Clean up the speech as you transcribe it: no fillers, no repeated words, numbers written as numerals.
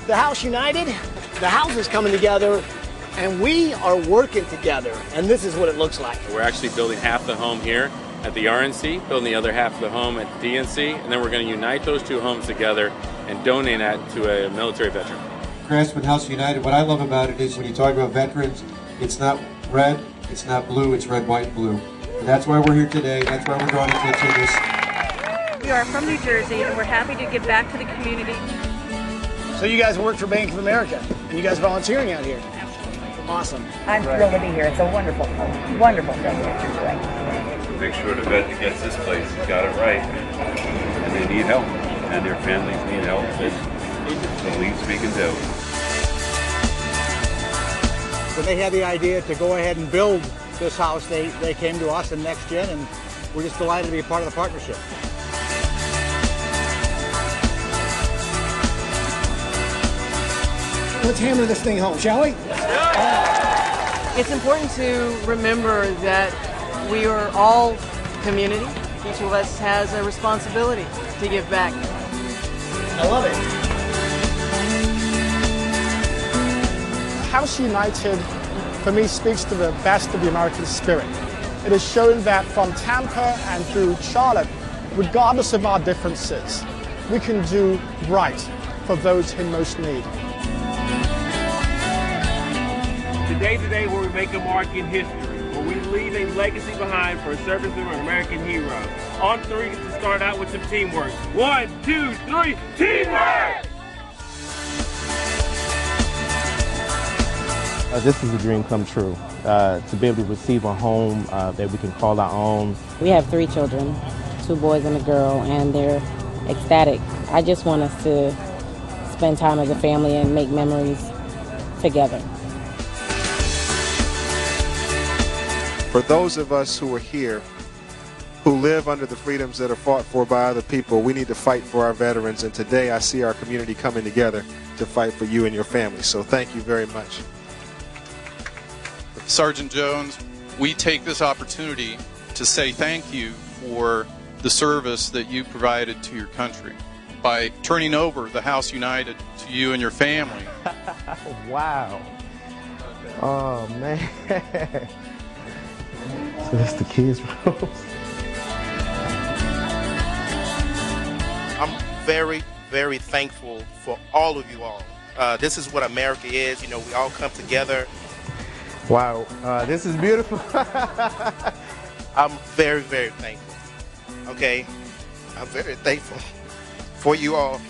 the House United, the House is coming together, and we are working together, and this is what it looks like. We're actually building half the home here at the RNC, building the other half of the home at DNC, and then we're going to unite those two homes together and donate that to a military veteran. Craftsman House United, what I love about it is when you talk about veterans, it's not red, it's not blue, it's red, white, blue. And that's why we're here today, that's why we're drawing attention to this. We are from New Jersey, and we're happy to give back to the community. So you guys work for Bank of America, and you guys volunteering out here. Awesome. I'm thrilled to be here. It's a wonderful thing that you're doing. Make sure the vet that gets this place has got it right, and they need help, and their families need help. It's the least we can do. When they had the idea to go ahead and build this house, they came to us and NextGen, and we're just delighted to be a part of the partnership. Let's hammer this thing home, shall we? It's important to remember that we are all community. Each of us has a responsibility to give back. I love it. House United, for me, speaks to the best of the American spirit. It has shown that from Tampa and through Charlotte, regardless of our differences, we can do right for those in most need. Today's the day where we make a mark in history, where we leave a legacy behind for a service of an American hero. On three is to start out with some teamwork. 1, 2, 3, teamwork! This is a dream come true, to be able to receive a home that we can call our own. We have 3 children, 2 boys and a girl, and they're ecstatic. I just want us to spend time as a family and make memories together. For those of us who are here, who live under the freedoms that are fought for by other people, we need to fight for our veterans, and today I see our community coming together to fight for you and your family. So thank you very much. Sergeant Jones, we take this opportunity to say thank you for the service that you provided to your country by turning over the House United to you and your family. Wow. Oh, man. So that's the kids' room. I'm very, very thankful for all of you all. This is what America is. You know, we all come together. Wow, this is beautiful. I'm very, very thankful. Okay? I'm very thankful for you all.